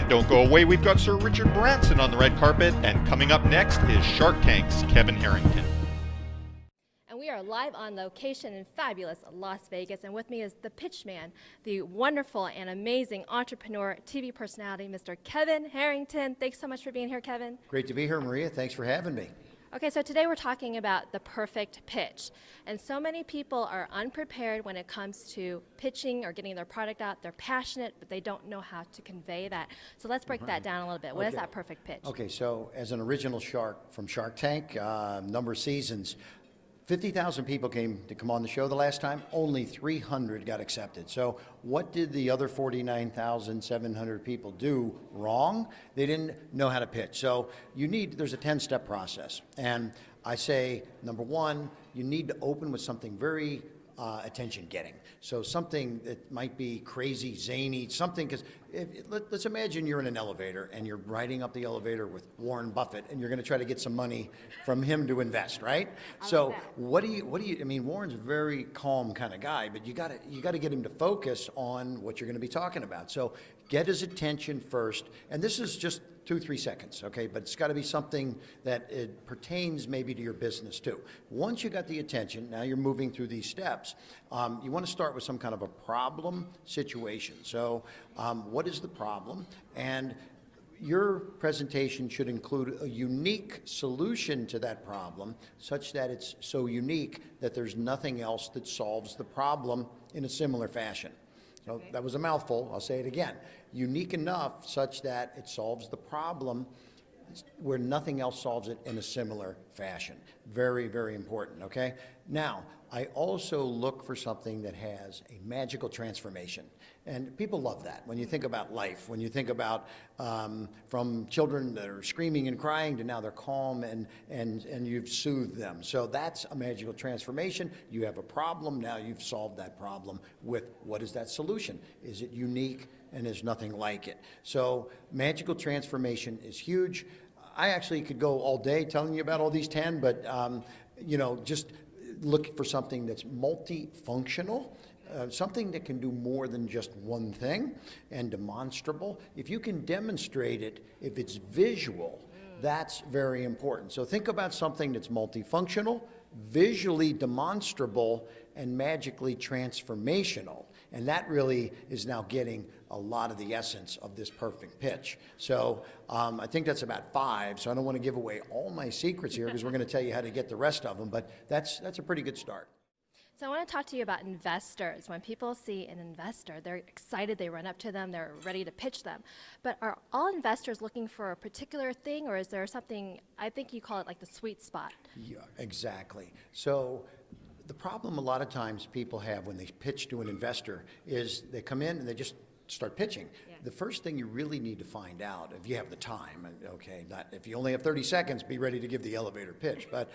And don't go away, we've got Sir Richard Branson on the red carpet, and coming up next is Shark Tank's Kevin Harrington. And we are live on location in fabulous Las Vegas, and with me is the pitch man, the wonderful and amazing entrepreneur, TV personality, Mr. Kevin Harrington. Thanks so much for being here, Kevin. Great to be here, Maria. Thanks for having me. Okay, so today we're talking about the perfect pitch. And so many people are unprepared when it comes to pitching or getting their product out. They're passionate, but they don't know how to convey that. So let's break that down a little bit. What is that perfect pitch? Okay, so as an original shark from Shark Tank, number of seasons, 50,000 people came on the show the last time. Only 300 got accepted. So what did the other 49,700 people do wrong? They didn't know how to pitch. So there's a 10-step process. And I say, number one, you need to open with something very attention-getting. So something that might be crazy, zany, something, because let's imagine you're in an elevator and you're riding up the elevator with Warren Buffett and you're going to try to get some money from him to invest, right? So what do you, I mean, Warren's a very calm kind of guy, but you got to get him to focus on what you're going to be talking about. So get his attention first, and this is just 2-3 seconds, okay? But it's got to be something that it pertains maybe to your business too. Once you got the attention, now you're moving through these steps. You want to start with some kind of a problem situation. So what is the problem? And your presentation should include a unique solution to that problem, such that it's so unique that there's nothing else that solves the problem in a similar fashion. So that was a mouthful. I'll say it again. Unique enough such that it solves the problem where nothing else solves it in a similar fashion. Very, very important, okay? Now, I also look for something that has a magical transformation. And people love that. When you think about life, when you think about from children that are screaming and crying to now they're calm and you've soothed them. So that's a magical transformation. You have a problem, now you've solved that problem with what is that solution? Is it unique? And there's nothing like it. So magical transformation is huge. I actually could go all day telling you about all these 10, but just look for something that's multifunctional, something that can do more than just one thing, and demonstrable. If you can demonstrate it, if it's visual, that's very important. So think about something that's multifunctional, visually demonstrable, and magically transformational. And that really is now getting a lot of the essence of this perfect pitch. So I think that's about 5. So I don't want to give away all my secrets here because we're going to tell you how to get the rest of them. But that's a pretty good start. So I want to talk to you about investors. When people see an investor, they're excited, they run up to them, they're ready to pitch them. But are all investors looking for a particular thing, or is there something, I think you call it like the sweet spot? Yeah, exactly. So the problem a lot of times people have when they pitch to an investor is they come in and they just start pitching. Yeah. The first thing you really need to find out, if you have the time, okay, not if you only have 30 seconds, be ready to give the elevator pitch, but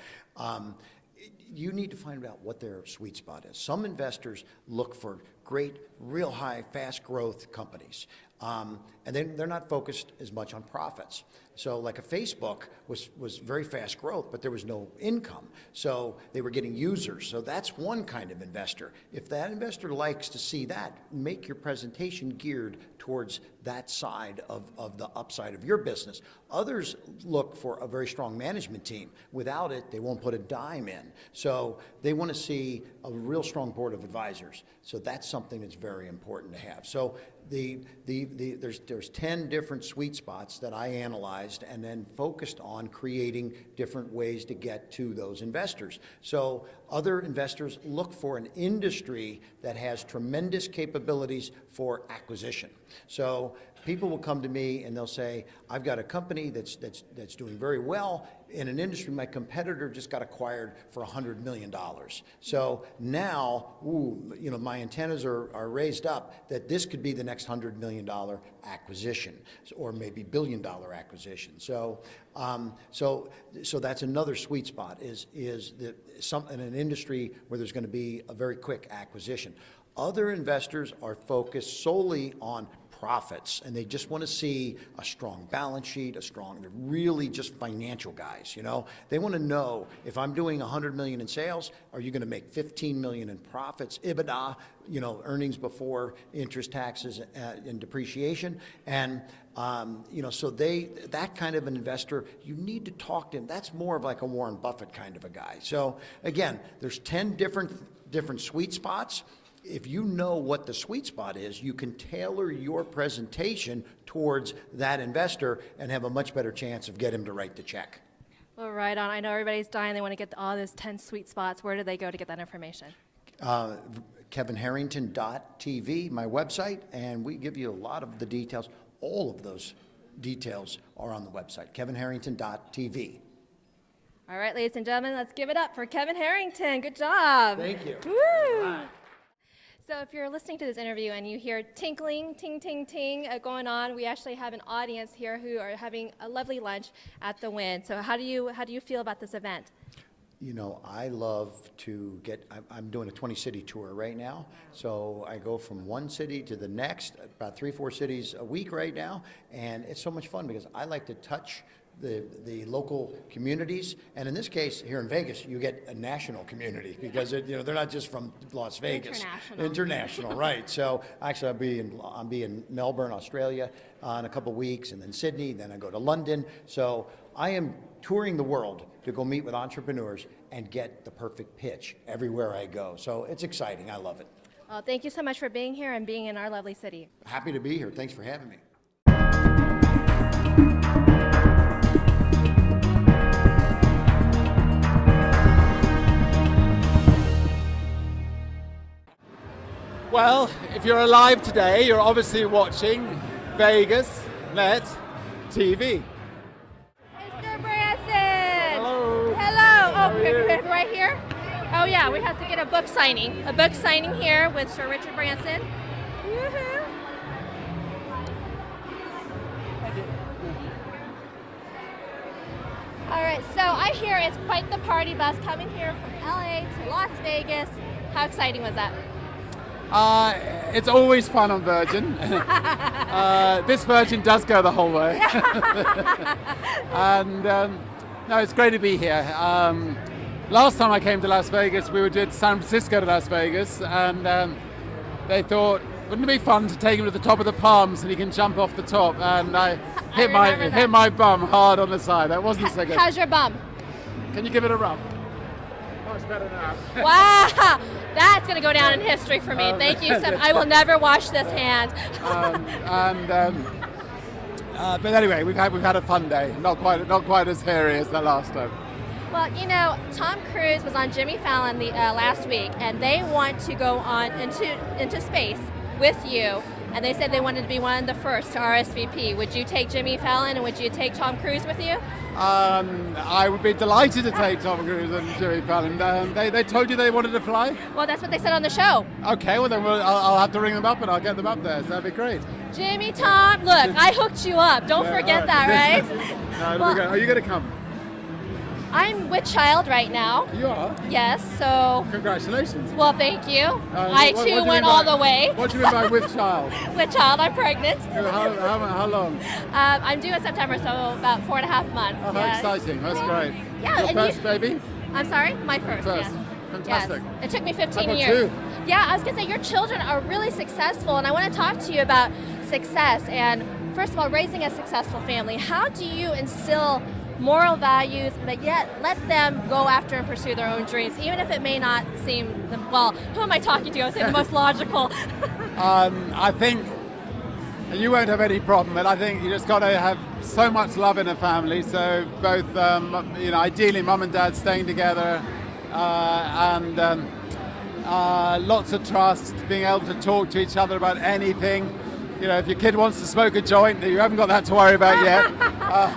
you need to find out what their sweet spot is. Some investors look for great, real high, fast growth companies. And then they're not focused as much on profits. So like a Facebook was very fast growth, but there was no income. So they were getting users. So that's one kind of investor. If that investor likes to see that, make your presentation geared towards that side of the upside of your business. Others look for a very strong management team. Without it, they won't put a dime in. So they want to see a real strong board of advisors. So that's something that's very important to have. So there's 10 different sweet spots that I analyzed and then focused on creating different ways to get to those investors. So other investors look for an industry that has tremendous capabilities for acquisition. So people will come to me and they'll say, I've got a company that's doing very well in an industry my competitor just got acquired for $100 million. So now, my antennas are raised up that this could be the next $100 million acquisition, or maybe $1 billion acquisition. So that's another sweet spot is in an industry where there's going to be a very quick acquisition. Other investors are focused solely on profits, and they just want to see a strong balance sheet, they're really just financial guys, you know? They want to know, if I'm doing 100 million in sales, are you going to make 15 million in profits, EBITDA, you know, earnings before interest, taxes, and depreciation? And you know, so that kind of an investor, you need to talk to him. That's more of like a Warren Buffett kind of a guy. So again, there's 10 different sweet spots. If you know what the sweet spot is, you can tailor your presentation towards that investor and have a much better chance of getting him to write the check. Well, right on. I know everybody's dying. They want to get all those 10 sweet spots. Where do they go to get that information? KevinHarrington.tv, my website, and we give you a lot of the details. All of those details are on the website, KevinHarrington.tv. All right, ladies and gentlemen, let's give it up for Kevin Harrington. Good job. Thank you. Woo! Right. So if you're listening to this interview and you hear tinkling, ting, ting, ting going on, we actually have an audience here who are having a lovely lunch at the Wynn. So how do you feel about this event? You know, I love to I'm doing a 20-city tour right now, so I go from one city to the next, about 3-4 cities a week right now, and it's so much fun because I like to touch the local communities, and in this case, here in Vegas, you get a national community because you know, they're not just from Las Vegas. International, right. So actually, I'll be in Melbourne, Australia in a couple weeks, and then Sydney, then I go to London. So I am touring the world to go meet with entrepreneurs and get the perfect pitch everywhere I go. So it's exciting. I love it. Well, thank you so much for being here and being in our lovely city. Happy to be here. Thanks for having me. Well, if you're alive today, you're obviously watching Vegasnet TV. Mr. Branson! Hello. Hello! How are you? Right here? Oh yeah, we have to get a book signing. A book signing here with Sir Richard Branson. Woohoo! All right, so I hear it's quite the party bus coming here from LA to Las Vegas. How exciting was that? It's always fun on Virgin. This Virgin does go the whole way. And no, it's great to be here. Last time I came to Las Vegas, we did San Francisco to Las Vegas, and they thought, wouldn't it be fun to take him to the top of the Palms and he can jump off the top? And I hit my bum hard on the side. That wasn't so good. How's your bum? Can you give it a rub? Oh, it's better now. Wow, that's going to go down in history for me. Thank you so much. I will never wash this hand. But anyway, we've had a fun day. Not quite as hairy as the last time. Well, you know, Tom Cruise was on Jimmy Fallon last week, and they want to go on into space with you. And they said they wanted to be one of the first to RSVP. Would you take Jimmy Fallon, and would you take Tom Cruise with you? I would be delighted to take Tom Cruise and Jimmy Fallon. They told you they wanted to fly? Well, that's what they said on the show. Okay, well then I'll have to ring them up and I'll get them up there. So that'd be great. Jimmy, Tom, look, I hooked you up. Don't forget that, right? No, well, are you going to come? I'm with child right now. You are? Yes, so... Congratulations. Well, thank you. I too went all the way. What do you mean by with child? With child, I'm pregnant. How long? I'm due in September, so about 4.5 months. Oh, how exciting. That's great. Yeah, Your first baby? I'm sorry? My first, yes. Fantastic. Yes. It took me 15 How about years. you? Yeah, I was going to say, your children are really successful, and I want to talk to you about success. And first of all, raising a successful family. How do you instill moral values, but yet let them go after and pursue their own dreams, even if it may not seem, well, who am I talking to? I was saying the most logical. I think you won't have any problem, but I think you just got to have so much love in a family. So both, ideally mum and dad staying together, and lots of trust, being able to talk to each other about anything. You know, if your kid wants to smoke a joint, you haven't got that to worry about yet.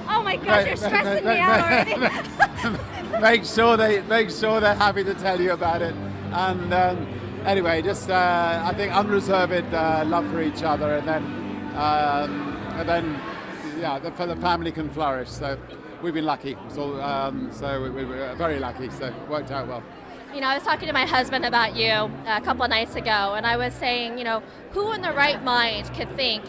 Oh my gosh, you're stressing me out already. Make sure they're happy to tell you about it. And anyway, just I think unreserved love for each other, and then the family can flourish. So we've been lucky. So we were very lucky. So it worked out well. You know, I was talking to my husband about you a couple of nights ago, and I was saying, you know, who in the right mind could think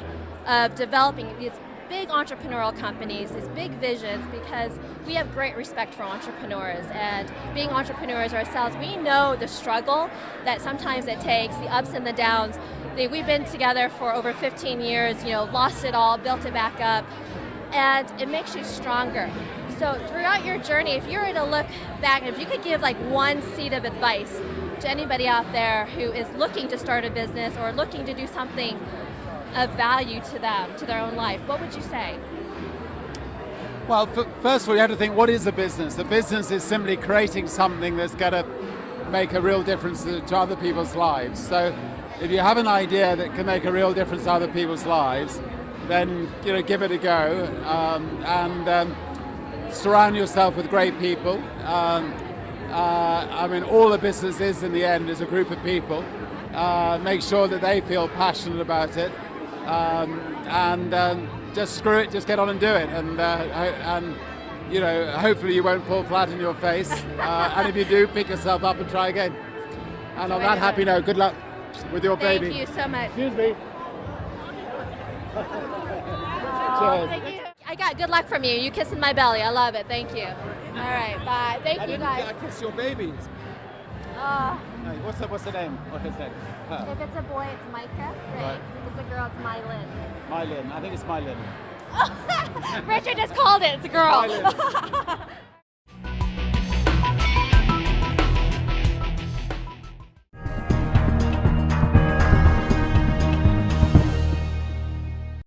of developing these big entrepreneurial companies, these big visions, because we have great respect for entrepreneurs. And being entrepreneurs ourselves, we know the struggle that sometimes it takes, the ups and the downs. We've been together for over 15 years, lost it all, built it back up, and it makes you stronger. So throughout your journey, if you were to look back, if you could give like one seed of advice to anybody out there who is looking to start a business or looking to do something of value to them, to their own life, what would you say? Well, first of all, you have to think, what is a business? A business is simply creating something that's going to make a real difference to other people's lives. So if you have an idea that can make a real difference to other people's lives, then give it a go, and surround yourself with great people. All a business is in the end is a group of people. Make sure that they feel passionate about it, and just screw it, just get on and do it, and hopefully you won't fall flat in your face, and if you do, pick yourself up and try again. And on that happy note, good luck with your baby. Thank you so much. Excuse me. Cheers. Thank you. I got good luck from you. You kissing my belly. I love it. Thank you. All right. Bye. Thank you, guys. I kiss your baby. What's the name? What is it? If it's a boy, it's Micah. Right. If it's a girl, it's Mylin. Mylin. I think it's Mylin. Richard just called it. It's a girl. Mylin.